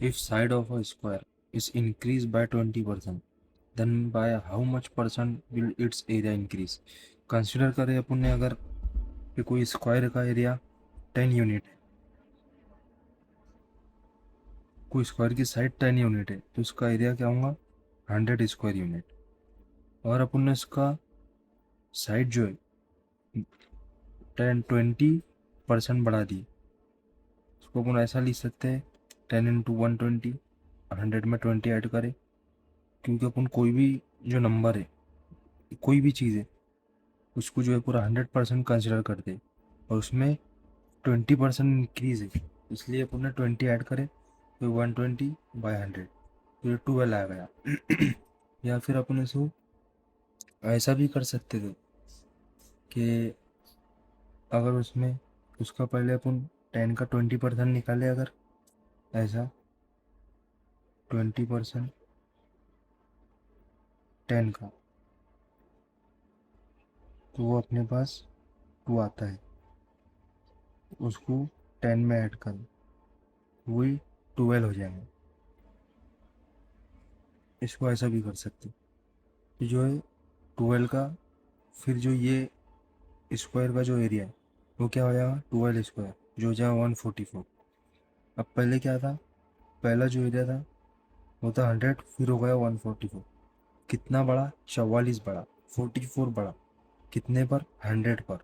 If side of a square is increased by 20%, then by how much percent will its area increase? Consider करें अपन ने अगर कि कोई square का area 10 unit है, कोई स्क्वायर की साइड 10 यूनिट है, तो उसका एरिया क्या होगा? 100 स्क्वायर यूनिट। और अपन ने इसका साइड जो है 20% बढ़ा दी, उसको अपन ऐसा लिख सकते हैं 10 इंटू 120, 100 में 20 ऐड करें, क्योंकि अपन कोई भी जो नंबर है, कोई भी चीज़ है, उसको जो है पूरा 100% कंसिडर करते हैं, और उसमें 20% इंक्रीज है, इसलिए अपन ने 20 ऐड करे, तो 120/100, तो ये 12 आ गया। या फिर अपन इसको ऐसा भी कर सकते थे कि अगर उसमें उसका पहले अपन 10 का 20% निकाले, अगर ऐसा 20% 10 का, तो वो अपने पास 2 आता है, उसको 10 में ऐड कर, वही 12 हो जाएंगे। इसको ऐसा भी कर सकते, तो जो है 12 का, फिर जो ये स्क्वायर का जो एरिया है वो क्या हो जाएगा? 12 स्क्वायर, जो हो जाएगा 144। अब पहले क्या था? पहला जो एरिया था वो था 100, फिर हो गया 144। कितना बढ़ा? 44 बढ़ा, 44 बढ़ा, कितने पर? 100 पर।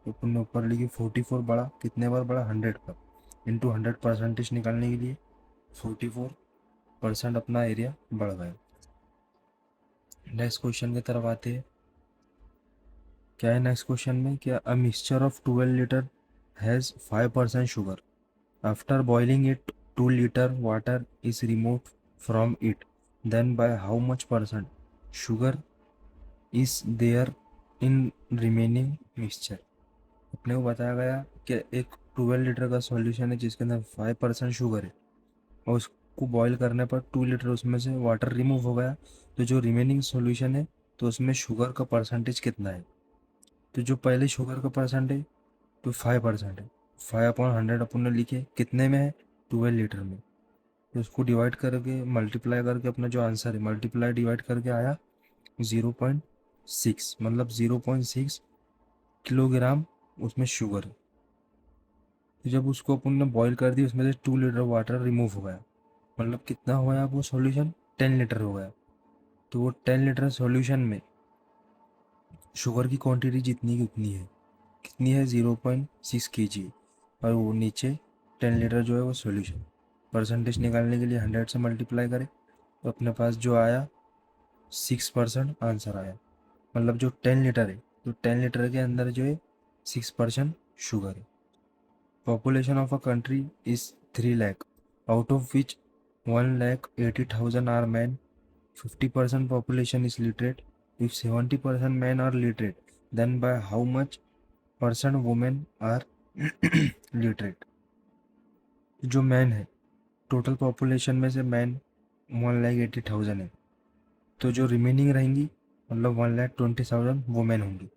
तो अपन ने ऊपर लिखी 44 बढ़ा, कितने पर बढ़ा? 100 पर, इंटू 100 परसेंटेज निकालने के लिए 44% अपना एरिया बढ़ गया। नेक्स्ट क्वेश्चन की तरफ आते हैं। क्या है नेक्स्ट क्वेश्चन में? क्या a mixture of 12 litre has 5% sugar, after boiling it 2 liter water is removed from it, then by how much percent sugar is there in remaining mixture? अपने को बताया गया कि एक 12 लीटर का सॉल्यूशन है जिसके अंदर 5% शुगर है, और उसको बॉईल करने पर 2 लीटर उसमें से वाटर रिमूव हो गया, तो जो रिमेनिंग सॉल्यूशन है तो उसमें शुगर का परसेंटेज कितना है? तो जो पहले शुगर का परसेंट है तो 5% है, 5/100 अपन ने लिखे, कितने में है? 12 लीटर में। तो उसको डिवाइड करके मल्टीप्लाई करके अपना जो आंसर है, मल्टीप्लाई डिवाइड करके आया 0.6, मतलब 0.6 किलोग्राम उसमें शुगर है। तो जब उसको अपन ने बॉईल कर दी, उसमें से 2 लीटर वाटर रिमूव हो गया, मतलब कितना हो गया वो सॉल्यूशन? 10 लीटर हो गया। तो वो 10 लीटर सॉल्यूशन में शुगर की क्वांटिटी जितनी की उतनी है, कितनी है? 0.6 kg। और वो नीचे 10 लीटर जो है वो सॉल्यूशन, परसेंटेज निकालने के लिए 100 से मल्टीप्लाई करें, तो अपने पास जो आया 6% आंसर आया। मतलब जो 10 लीटर है, तो 10 लीटर के अंदर जो है 6% शुगर है। Population of a country is 3 lakh, out of which 1,80,000 are man, 50% population is literate. If 70% men are literate, then by how much percent women are literate? जो मैन है, टोटल पॉपुलेशन में से मैन 1,80,000 है, तो जो रिमेनिंग रहेंगी मतलब 1,20,000 वुमेन होंगी।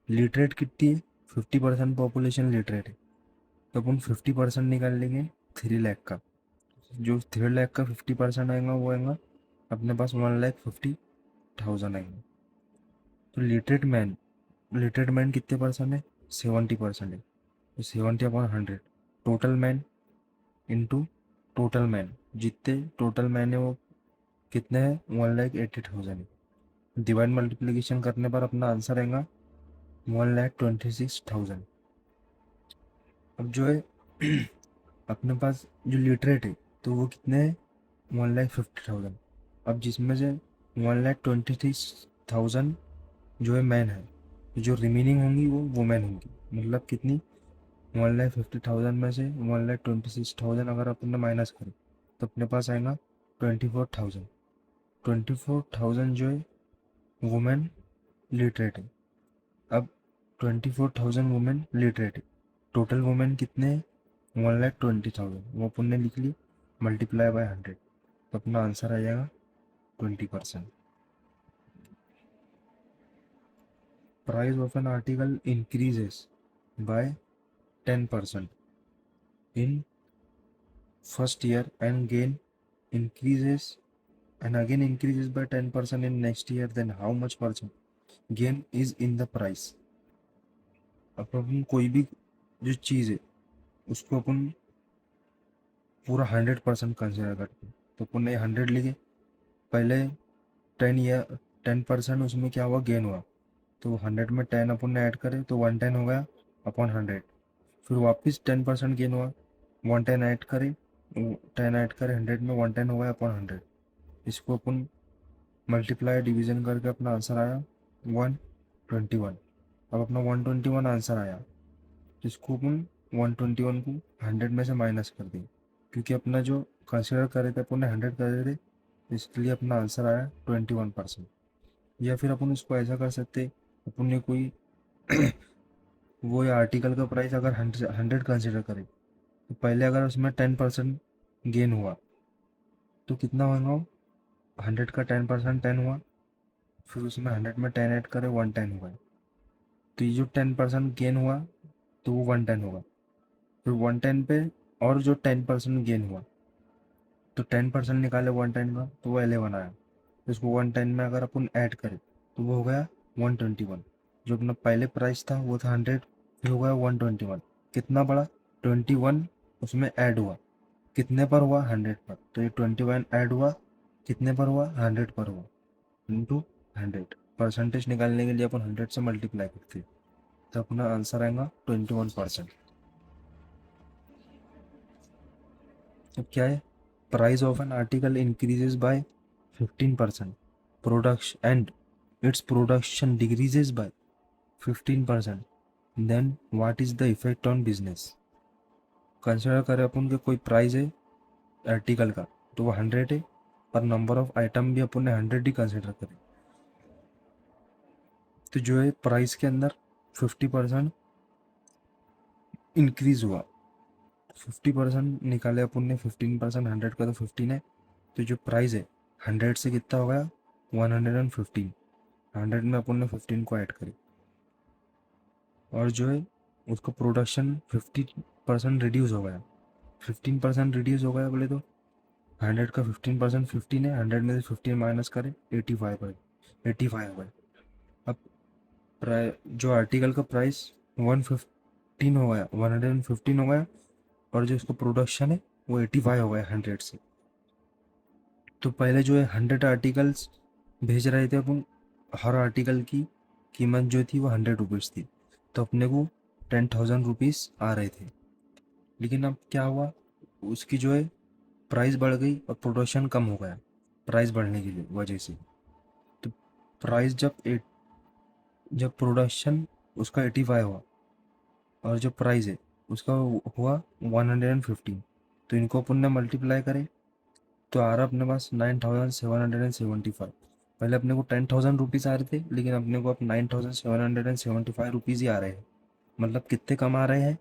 लिटरेट कितनी है? 50% पॉपुलेशन लिटरेट है, तो अपन 50% निकाल लेंगे 3 लाख का। जो 3 लाख का 50% आएगा वो आएगा अपने पास 1,50,000 आएंगे। तो लिटरेट मैन कितने परसेंट है? 70% है, तो 70/100, total man into total man, जितने टोटल मैन है वो कितने हैं? 1,80,000 है। डिवाइड मल्टीप्लीकेशन करने पर अपना आंसर आएगा 1,26,000। अब जो है अपने पास जो लिटरेट है तो वो कितने हैं? 1,50,000। अब जिसमें से 1,26,000 जो है मैन है, तो जो रिमेनिंग होंगी वो वुमेन होंगी, मतलब कितनी? 1,50,000 में से 1,26,000 अगर अपन ने माइनस करें तो अपने पास आएगा 24,000। 24,000 जो है वुमेन लिटरेट है। अब 24,000 वुमेन लिटरेट है, टोटल वुमेन कितने हैं? 1,20,000, वो अपन ने लिख ली, मल्टीप्लाई बाय 100, तो अपना आंसर आ जाएगा 20%। Price of an article increases by 10% in first year and gain increases and again increases by 10% in next year, then how much percent gain is in the price. अब अपन कोई भी जो चीज़ है उसको अपन पूरा 100% कंसिडर करते हैं, तो अपन ने 100 लिखे, पहले 10% उसमें क्या हुआ, गेन हुआ, तो 100 में 10 अपन ने ऐड करे तो 110 हो गया अपॉन 100, फिर वापस 10% गेन हुआ, 110 ऐड करे, 10 ऐड करे 100 में 110 हो गया अपॉन 100, इसको अपन मल्टीप्लाई डिवीजन करके अपना आंसर आया 121। अब अपना 121 आंसर आया, तो इसको अपन 121 को 100 में से माइनस कर दें, क्योंकि अपना जो कंसिडर करे थे अपन ने 100 कर रहे थे, इसलिए अपना आंसर आया 21%। या फिर अपन इसको ऐसा कर सकते, अपन ने कोई वो आर्टिकल का प्राइस अगर 100 कंसिडर करें, तो पहले अगर उसमें 10% गेन हुआ तो कितना होगा, 100 का 10% 10 हुआ, फिर उसमें 100 में 10 ऐड करें 110 हुआ, तो ये जो 10% गेन हुआ तो वो 110 होगा, फिर 110 पे और जो 10% गेन हुआ, तो 10% निकाले 110 का तो वो 11 आया, तो इसको 110 में अगर अपन ऐड करें तो वो हो गया 121। जो अपना पहले प्राइस था वो था 100, फिर हो गया 121, कितना बढ़ा 21, उसमें ऐड हुआ, कितने पर हुआ 100 पर, तो ये 21 ऐड हुआ, कितने पर हुआ 100 पर हुआ, इंटू 100, परसेंटेज निकालने के लिए अपन 100 से मल्टीप्लाई करते हैं, तो अपना आंसर आएगा 21%। अब क्या है, price of an article increases by 15%, production and its production decreases by 15%, then what is the effect on business. Consider करें अपन के कोई प्राइस है आर्टिकल का, तो वो 100 है, पर नंबर ऑफ आइटम भी अपन ने 100 ही कंसिडर करें, तो जो है प्राइस के अंदर 50% इंक्रीज हुआ, 50% निकाले अपन ने, 15% 100 का तो 15 है, तो जो प्राइस है 100 से कितना हो गया 115, 100 में अपन ने 15 को ऐड करी, और जो है उसका प्रोडक्शन 50% रिड्यूस हो गया, 15% रिड्यूस हो गया बोले तो 100 का 15% 15 है, 100 में से 15 माइनस करें 85 है, 85 हो गए। अब जो आर्टिकल का प्राइस 115 हो गया, 115 हो गया, और जो इसका प्रोडक्शन है वो 85 हो गया 100 से, तो पहले जो है 100 आर्टिकल्स भेज रहे थे अपन, हर आर्टिकल की कीमत जो थी वो 100 रुपीज़ थी, तो अपने को 10,000 रुपीज़ आ रहे थे, लेकिन अब क्या हुआ, उसकी जो है प्राइस बढ़ गई और प्रोडक्शन कम हो गया प्राइस बढ़ने की वजह से, तो प्राइस जब प्रोडक्शन उसका 85 हुआ और जो प्राइस है उसका हुआ 115, तो इनको अपन ने मल्टीप्लाई करे तो आ रहा अपने पास 9,775। पहले अपने को 10,000 रुपीज़ आ रहे थे, लेकिन अपने को अब 9,775 रुपीज़ ही आ रहे हैं, मतलब कितने कम आ रहे हैं,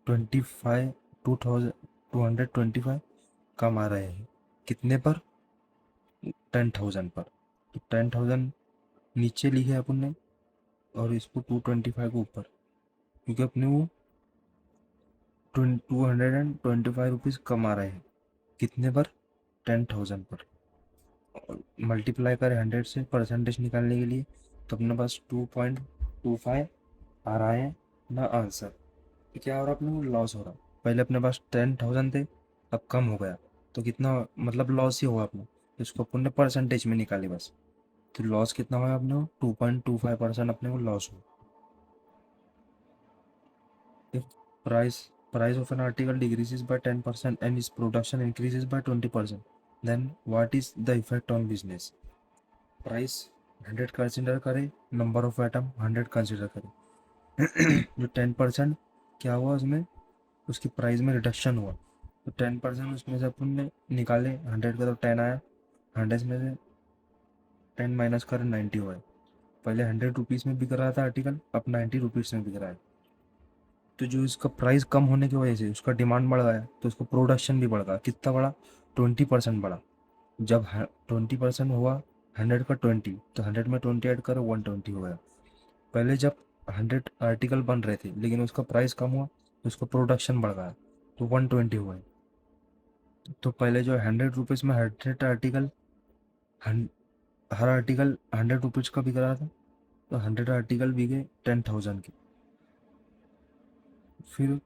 2,525 कम आ रहे हैं, कितने पर 10,000 पर, तो 10,000 नीचे लिखे अपन ने और इसको 225 को ऊपर, क्योंकि अपने वो 225 रुपीज़ कम आ रहे हैं, कितने पर 10,000 पर, मल्टीप्लाई करें 100 से परसेंटेज निकालने के लिए, तो अपने पास 2.25 आ रहा है ना आंसर। क्या हो रहा है, अपने को लॉस हो रहा, पहले अपने पास 10,000 थे, अब कम हो गया, तो कितना मतलब लॉस ही होगा अपना, तो इसको अपन ने परसेंटेज में निकाले बस, तो लॉस कितना हुआ अपने को 2.25% अपने को लॉस हुआ। If price of an article decreases by 10% and its production increases by 20%, then what is the effect on business? Price 100 consider करें, नंबर ऑफ आइटम 100 कंसिडर करें, जो 10% क्या हुआ उसमें, उसकी प्राइस में रिडक्शन हुआ, तो 10% उसमें से अपन ने निकाले, 100 का तो 10 आया, 100 में से 10 माइनस करें 90 हुआ है, पहले 100 रुपीज़ में बिक रहा था आर्टिकल, अब 90 रुपीज़ में बिक रहा है, तो जो इसका प्राइस कम होने की वजह से उसका डिमांड बढ़ गया, तो उसका प्रोडक्शन भी बढ़ गया, कितना बढ़ा 20% बढ़ा, जब 20% हुआ 100 का 20, तो 100 में 20 ऐड करो 120 हो गया, पहले जब 100 आर्टिकल बन रहे थे लेकिन उसका प्राइस कम हुआ तो उसका प्रोडक्शन बढ़ गया, तो 120 हुआ है, तो पहले जो 100 रुपीज़ में 100 आर्टिकल, हर आर्टिकल 100 रुपीज़ का बिक रहा था, तो 100 आर्टिकल बिके 10,000 के। फिर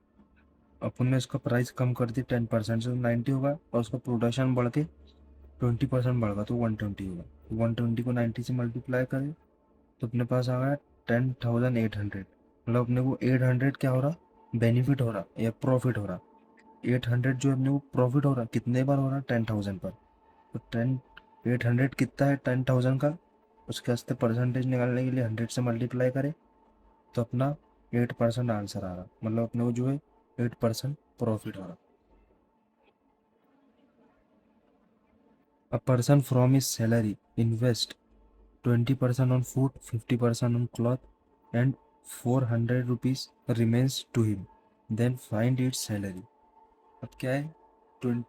अपन ने इसका प्राइस कम कर दिया 10% से, 90 होगा, और उसका प्रोडक्शन बढ़ के 20% बढ़ गया तो 120 होगा। 120 को 90 से मल्टीप्लाई करें तो अपने पास आ गया 10,800। मतलब अपने को 800 क्या हो रहा, बेनिफिट हो रहा या प्रॉफिट हो रहा। 800 जो अपने को प्रॉफिट हो रहा, कितने बार हो रहा, 10,000 पर। तो 800 कितना है 10,000 का, उसके वास्ते परसेंटेज निकालने के लिए 100 से मल्टीप्लाई करें तो अपना 8% आंसर आ रहा। मतलब अपने को जो है 8% प्रॉफिट हो रहा। A person from his salary invest 20% on food, 50% on cloth, and 400 rupees remains to him. Then find its salary. अब क्या है, 20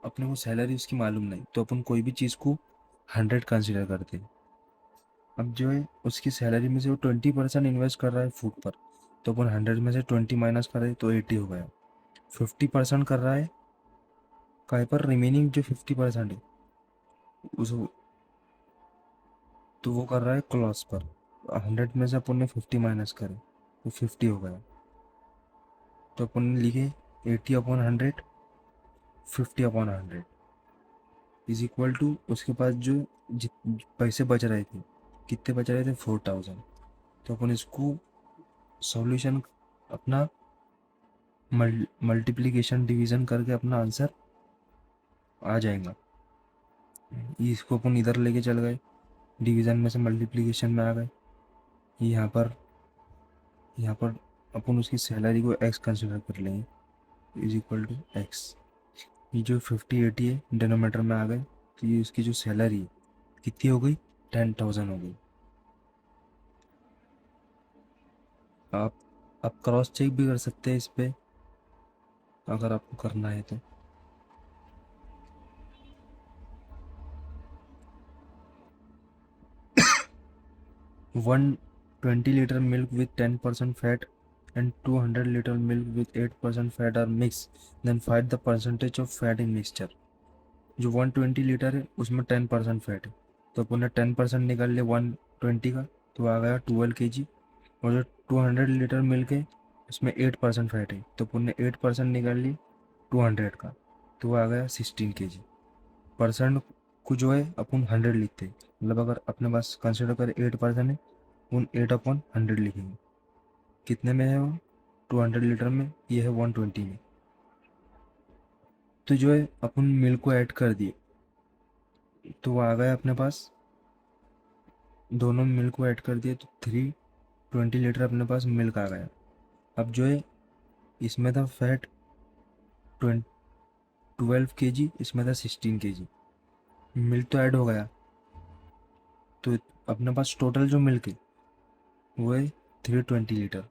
अपने को सैलरी उसकी मालूम नहीं, तो अपन कोई भी चीज़ को 100 कंसिडर करते हैं। अब जो है उसकी सैलरी में से वो 20% इन्वेस्ट कर रहा है फूड पर, तो अपन 100 में से 20 माइनस करें तो 80 हो गया। 50% कर रहा है काय पर, रिमेनिंग जो 50% है उस, तो वो कर रहा है क्लॉथ पर। 100 में से अपन ने 50 माइनस करे तो 50 हो गया। तो अपन ने लिखे 80/100, 50/100 इज इक्वल टू, उसके पास जो पैसे बच रहे थे, कितने बच रहे थे, 4,000। तो अपन इसको सॉल्यूशन अपना मल्टीप्लिकेशन डिवीजन करके अपना आंसर आ जाएगा। इसको अपन इधर लेके चल गए, डिवीजन में से मल्टीप्लिकेशन में आ गए। यहाँ पर अपन उसकी सैलरी को एक्स कंसिडर कर लेंगे, इज इक्वल टू एक्स। ये जो 50/80 है डिनोमीटर में आ गए, तो ये उसकी जो सैलरी है कितनी हो गई, 10,000 हो गई। आप क्रॉस चेक भी कर सकते हैं इस पे, अगर आपको करना है तो। 120 litre milk with 10% fat and 200 liter milk with 8% fat are mixed, then find the percentage of fat in mixture। जो 120 लीटर है उसमें 10% फैट है, तो अपन ने 10% निकाल लिया 120 का, तो आ गया 12 kg। और जो 200 लीटर मिल्क है उसमें 8% फैट है, तो अपन ने 8% निकाल ली 200 का, तो आ गया 16 kg। परसेंट को जो है अपन 100 लिखते हैं, मतलब अगर अपने पास कंसिडर करें 8% है, उन 8/100 लिखेंगे। कितने में है वो, 200 लीटर में, ये है 120 में। तो जो है अपन मिल्क को ऐड कर दिए, तो वो आ गया अपने पास, दोनों मिल्क को ऐड कर दिए तो 320 लीटर अपने पास मिल्क आ गया। अब जो है इसमें था फैट 12 kg, इसमें था 16 kg। मिल्क तो ऐड हो गया, तो अपने पास टोटल जो मिल्क है वो है 320 लीटर।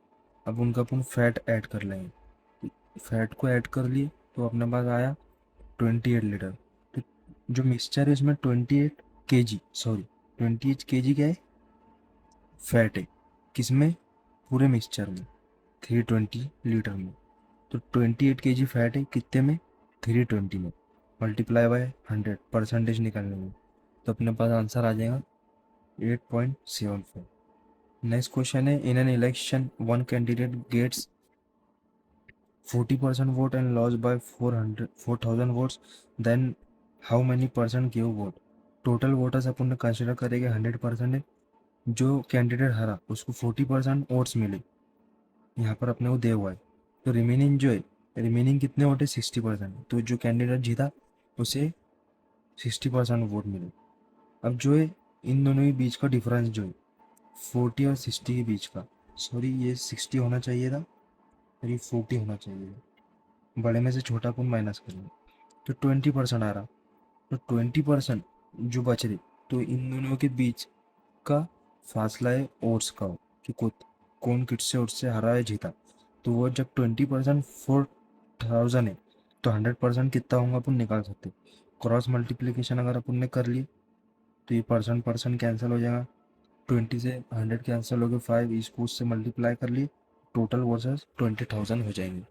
अब उनका अपन फैट ऐड कर लेंगे, फैट को ऐड कर लिए तो अपने पास आया 28 लीटर। तो जो मिक्सचर है इसमें 28 kg, सॉरी 28 kg क्या है, फैट है, किसमें, पूरे मिक्सचर में, 320 लीटर में। तो 28 kg फैट है कितने में, 320 में, मल्टीप्लाई बाय 100 परसेंटेज निकालने में, तो अपने पास आंसर आ जाएगा 8.75। नेक्स्ट क्वेश्चन है, in an election one candidate gets 40% vote and lost by 4,000 votes, then how many percent give vote। Total voters अपन ने कंसिडर करेंगे 100% है, जो कैंडिडेट हारा उसको 40% वोट्स मिले, यहाँ पर अपने को दे हुआ है। तो रिमेनिंग जो है, रिमेनिंग कितने वोट है, 60%, तो जो कैंडिडेट जीता उसे 60% वोट मिले। अब जो है इन दोनों के बीच का डिफरेंस जो है 40 और 60 के बीच का, सॉरी ये 60 होना चाहिए था और ये 40 होना चाहिए था, बड़े में से छोटा अपन माइनस कर लें, तो 20% आ रहा। तो 20% जो बच रहे, तो इन दोनों के बीच का फासला है ओट्स का, कि कौन किससे ओट्स से हरा है जीता। तो वो जब 20% 4,000 है, तो 100% कितना होगा अपन निकाल सकते। क्रॉस मल्टीप्लीकेशन अगर अपन ने कर ली तो ये परसेंट परसेंट कैंसिल हो जाएगा, 20 से 100 कैंसिल हो गए, 5 इसको उससे मल्टीप्लाई कर लिए, टोटल वर्सेस 20,000 हो जाएंगे।